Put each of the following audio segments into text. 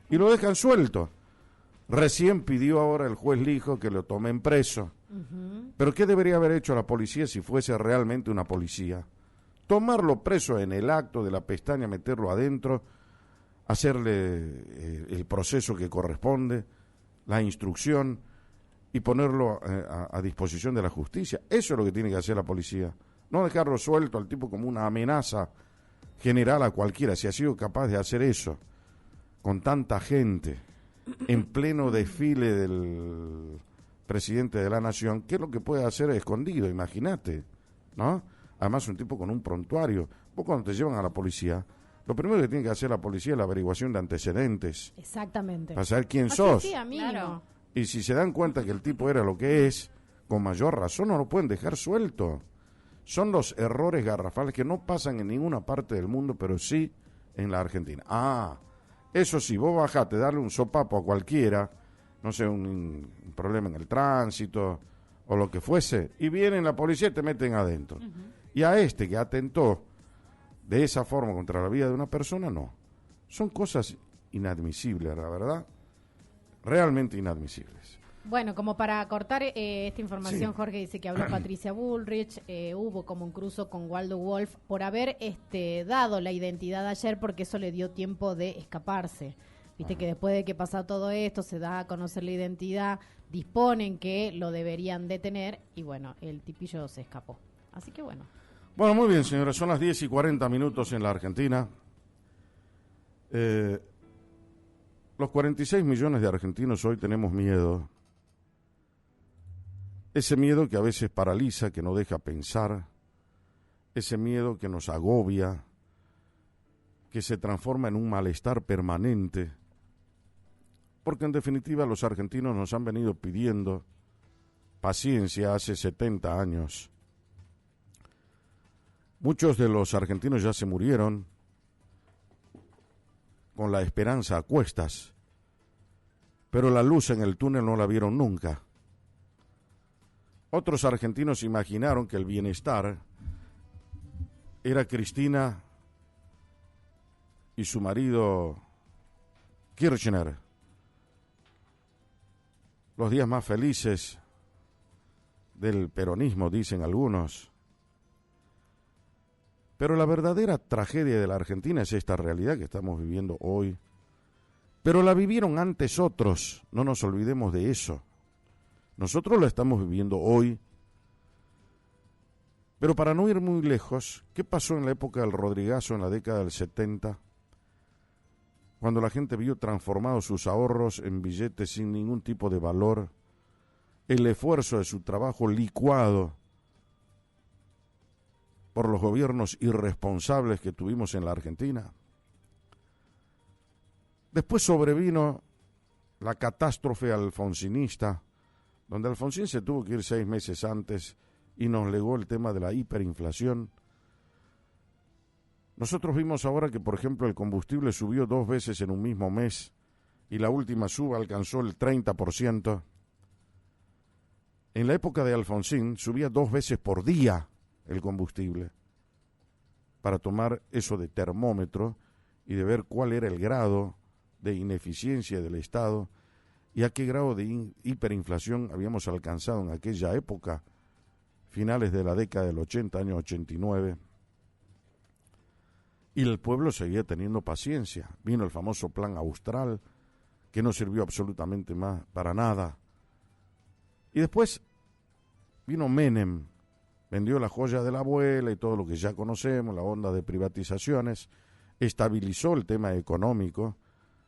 y lo dejan suelto. Recién pidió ahora el juez Lijo que lo tomen preso. Pero ¿qué debería haber hecho la policía si fuese realmente una policía? Tomarlo preso en el acto de la pestaña, meterlo adentro, hacerle el proceso que corresponde, la instrucción y ponerlo a disposición de la justicia. Eso es lo que tiene que hacer la policía. No dejarlo suelto al tipo como una amenaza general a cualquiera. Si ha sido capaz de hacer eso con tanta gente en pleno desfile del presidente de la nación, ¿qué es lo que puede hacer escondido? Imagínate, ¿no? Además, un tipo con un prontuario. Vos cuando te llevan a la policía, lo primero que tiene que hacer la policía es la averiguación de antecedentes. Exactamente. Para saber quién sos. Sí, amigo. Claro. Y si se dan cuenta que el tipo era lo que es, con mayor razón no lo pueden dejar suelto. Son los errores garrafales que no pasan en ninguna parte del mundo, pero sí en la Argentina. Eso sí, vos bajate, darle un sopapo a cualquiera, no sé, un problema en el tránsito o lo que fuese, y viene la policía y te meten adentro. Y a este que atentó de esa forma contra la vida de una persona, no. Son cosas inadmisibles, la verdad, realmente inadmisibles. Bueno, como para cortar esta información, Sí. Jorge dice que habló Patricia Bullrich, hubo como un cruzo con Waldo Wolf por haber dado la identidad ayer, porque eso le dio tiempo de escaparse. Viste que después de que pasa todo esto, se da a conocer la identidad, disponen que lo deberían detener y bueno, el tipillo se escapó. Así que bueno. Bueno, muy bien, señores, son las 10:40 en la Argentina. Los 46 millones de argentinos hoy tenemos miedo. Ese miedo que a veces paraliza, que no deja pensar, ese miedo que nos agobia, que se transforma en un malestar permanente, porque en definitiva los argentinos nos han venido pidiendo paciencia hace 70 años. Muchos de los argentinos ya se murieron con la esperanza a cuestas, pero la luz en el túnel no la vieron nunca. Otros argentinos imaginaron que el bienestar era Cristina y su marido Kirchner, los días más felices del peronismo, dicen algunos. Pero la verdadera tragedia de la Argentina es esta realidad que estamos viviendo hoy. Pero la vivieron antes otros, no nos olvidemos de eso. Nosotros la estamos viviendo hoy. Pero para no ir muy lejos, ¿qué pasó en la época del Rodrigazo, en la década del 70? Cuando la gente vio transformados sus ahorros en billetes sin ningún tipo de valor, el esfuerzo de su trabajo licuado por los gobiernos irresponsables que tuvimos en la Argentina. Después sobrevino la catástrofe alfonsinista, donde Alfonsín se tuvo que ir 6 meses antes y nos legó el tema de la hiperinflación. Nosotros vimos ahora que, por ejemplo, el combustible subió 2 veces en un mismo mes y la última suba alcanzó el 30%. En la época de Alfonsín subía 2 veces por día el combustible, para tomar eso de termómetro y de ver cuál era el grado de ineficiencia del Estado y a qué grado de hiperinflación habíamos alcanzado en aquella época, finales de la década del 80, año 89. Y el pueblo seguía teniendo paciencia. Vino el famoso plan Austral, que no sirvió absolutamente más para nada. Y después vino Menem, vendió la joya de la abuela y todo lo que ya conocemos, la onda de privatizaciones, estabilizó el tema económico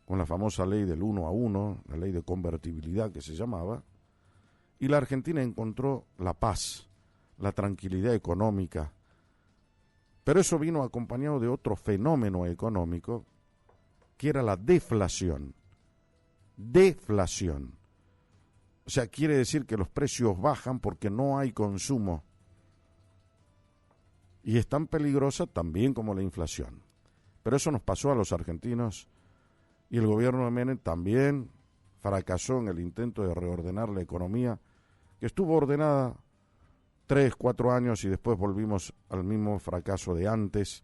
con la famosa ley del 1-a-1, la ley de convertibilidad que se llamaba, y la Argentina encontró la paz, la tranquilidad económica. Pero eso vino acompañado de otro fenómeno económico, que era la deflación. Deflación. O sea, quiere decir que los precios bajan porque no hay consumo. Y es tan peligrosa también como la inflación. Pero eso nos pasó a los argentinos y el gobierno de Menem también fracasó en el intento de reordenar la economía, que estuvo ordenada 3, 4 años y después volvimos al mismo fracaso de antes.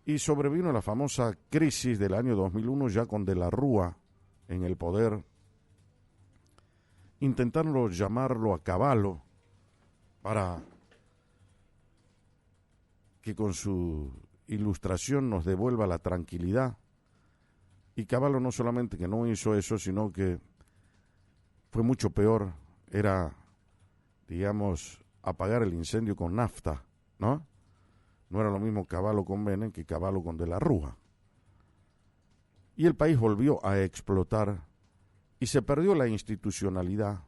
Y sobrevino la famosa crisis del año 2001 ya con De la Rúa en el poder, intentando llamarlo a Cavallo para que con su ilustración nos devuelva la tranquilidad. Y Cavallo no solamente que no hizo eso, sino que fue mucho peor, era, digamos, apagar el incendio con nafta, ¿no? No era lo mismo Cavallo con Menem que Cavallo con De la Rúa. Y el país volvió a explotar y se perdió la institucionalidad.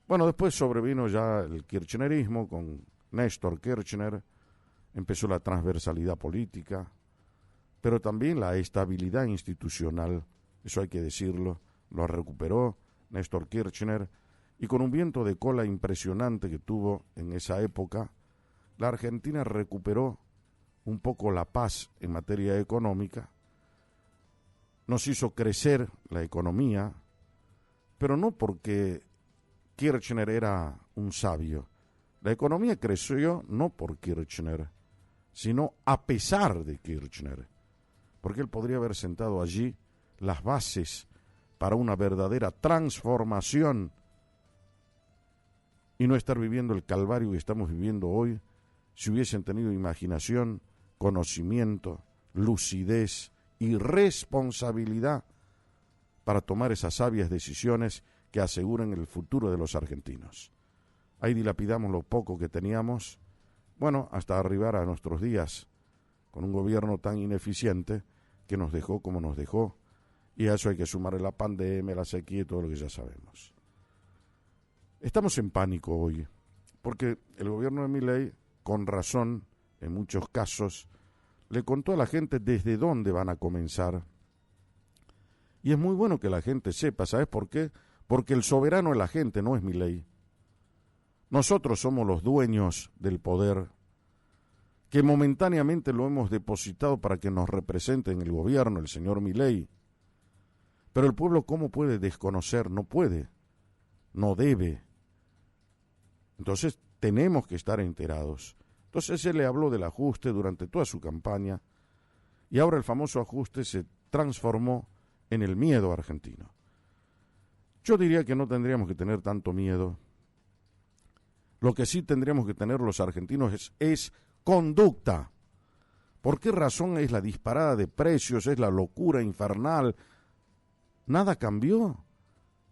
Bueno, después sobrevino ya el kirchnerismo con Néstor Kirchner, empezó la transversalidad política, pero también la estabilidad institucional, eso hay que decirlo, lo recuperó Néstor Kirchner, y con un viento de cola impresionante que tuvo en esa época, la Argentina recuperó un poco la paz en materia económica, nos hizo crecer la economía, pero no porque Kirchner era un sabio. La economía creció no por Kirchner, sino a pesar de Kirchner, porque él podría haber sentado allí las bases para una verdadera transformación y no estar viviendo el calvario que estamos viviendo hoy si hubiesen tenido imaginación, conocimiento, lucidez y responsabilidad para tomar esas sabias decisiones que aseguren el futuro de los argentinos. Ahí dilapidamos lo poco que teníamos, bueno, hasta arribar a nuestros días, con un gobierno tan ineficiente que nos dejó como nos dejó, y a eso hay que sumarle la pandemia, la sequía y todo lo que ya sabemos. Estamos en pánico hoy, porque el gobierno de Milei, con razón, en muchos casos, le contó a la gente desde dónde van a comenzar. Y es muy bueno que la gente sepa, ¿sabes por qué? Porque el soberano es la gente, no es Milei. Nosotros somos los dueños del poder, que momentáneamente lo hemos depositado para que nos represente en el gobierno, el señor Milei. Pero el pueblo, ¿cómo puede desconocer? No puede, no debe. Entonces, tenemos que estar enterados. Entonces, él le habló del ajuste durante toda su campaña, y ahora el famoso ajuste se transformó en el miedo argentino. Yo diría que no tendríamos que tener tanto miedo. Lo que sí tendríamos que tener los argentinos es conducta. ¿Por qué razón es la disparada de precios, es la locura infernal? Nada cambió.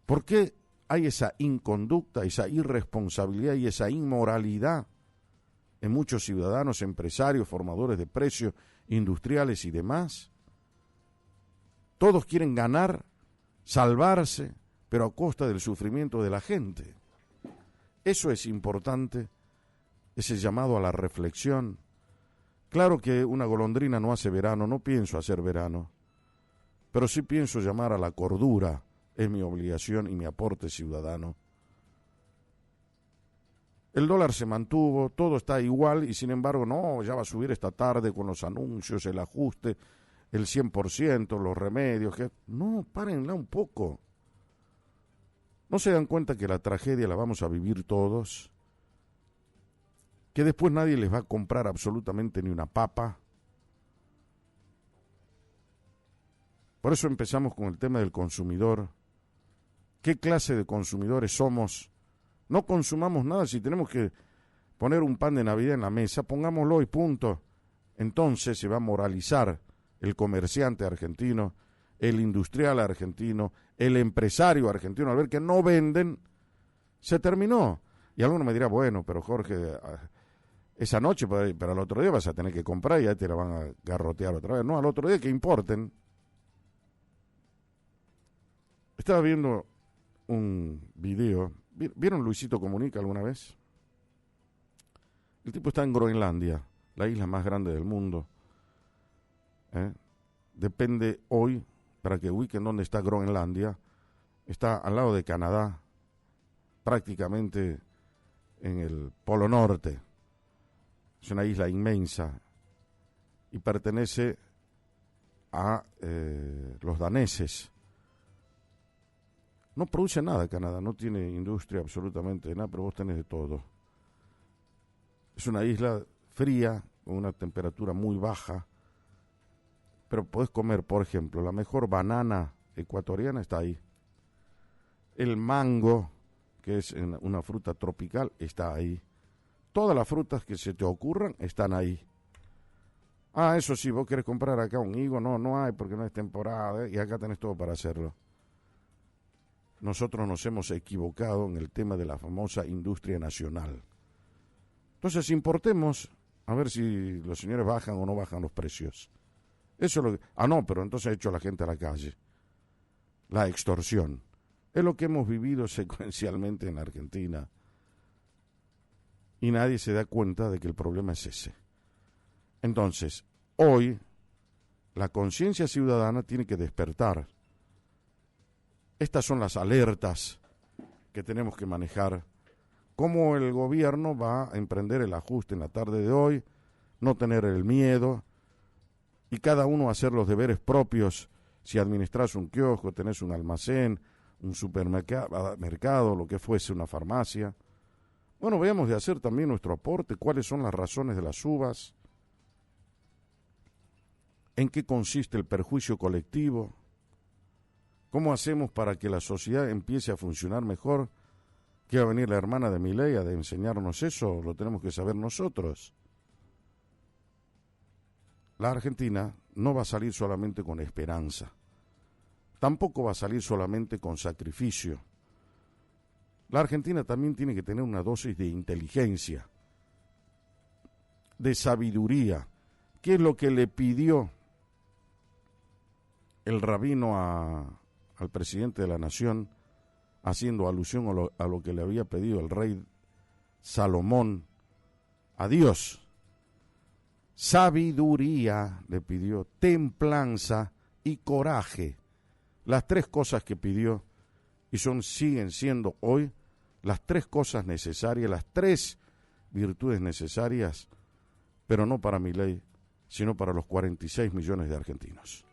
¿Por qué hay esa inconducta, esa irresponsabilidad y esa inmoralidad en muchos ciudadanos, empresarios, formadores de precios, industriales y demás? Todos quieren ganar, salvarse, pero a costa del sufrimiento de la gente. Eso es importante, ese llamado a la reflexión. Claro que una golondrina no hace verano, no pienso hacer verano, pero sí pienso llamar a la cordura, es mi obligación y mi aporte ciudadano. El dólar se mantuvo, todo está igual y sin embargo no, ya va a subir esta tarde con los anuncios, el ajuste, el 100%, los remedios. No, párenla un poco. ¿No se dan cuenta que la tragedia la vamos a vivir todos? Que después nadie les va a comprar absolutamente ni una papa. Por eso empezamos con el tema del consumidor. ¿Qué clase de consumidores somos? No consumamos nada. Si tenemos que poner un pan de Navidad en la mesa, pongámoslo y punto. Entonces se va a moralizar el comerciante argentino, el industrial argentino, el empresario argentino. Al ver que no venden, se terminó. Y alguno me dirá, bueno, pero Jorge, esa noche, pero al otro día vas a tener que comprar y ya te la van a garrotear otra vez. No, al otro día que importen. Estaba viendo un video. ¿Vieron Luisito Comunica alguna vez? El tipo está en Groenlandia, la isla más grande del mundo. Depende hoy, para que ubiquen dónde está Groenlandia, está al lado de Canadá, prácticamente en el Polo Norte. Es una isla inmensa y pertenece a los daneses. No produce nada Canadá, no tiene industria absolutamente de nada, pero vos tenés de todo. Es una isla fría, con una temperatura muy baja, pero podés comer, por ejemplo, la mejor banana ecuatoriana está ahí. El mango, que es una fruta tropical, está ahí. Todas las frutas que se te ocurran están ahí. Ah, eso sí, vos querés comprar acá un higo, no hay porque no es temporada, y acá tenés todo para hacerlo. Nosotros nos hemos equivocado en el tema de la famosa industria nacional. Entonces importemos, a ver si los señores bajan o no bajan los precios. Eso es lo que... Ah, no, pero entonces ha hecho a la gente a la calle. La extorsión. Es lo que hemos vivido secuencialmente en la Argentina. Y nadie se da cuenta de que el problema es ese. Entonces, hoy, la conciencia ciudadana tiene que despertar. Estas son las alertas que tenemos que manejar. Cómo el gobierno va a emprender el ajuste en la tarde de hoy, no tener el miedo, y cada uno hacer los deberes propios. Si administras un kiosco, tenés un almacén, un supermercado, lo que fuese, una farmacia. Bueno, veamos de hacer también nuestro aporte, cuáles son las razones de las subas, en qué consiste el perjuicio colectivo, cómo hacemos para que la sociedad empiece a funcionar mejor. ¿Que va a venir la hermana de Milei a enseñarnos eso? Lo tenemos que saber nosotros. La Argentina no va a salir solamente con esperanza, tampoco va a salir solamente con sacrificio. La Argentina también tiene que tener una dosis de inteligencia, de sabiduría. ¿Qué es lo que le pidió el rabino al presidente de la nación, haciendo alusión a lo que le había pedido el rey Salomón a Dios? Sabiduría le pidió, templanza y coraje. Las tres cosas que pidió, y siguen siendo hoy las tres cosas necesarias, las tres virtudes necesarias, pero no para Milei, sino para los 46 millones de argentinos.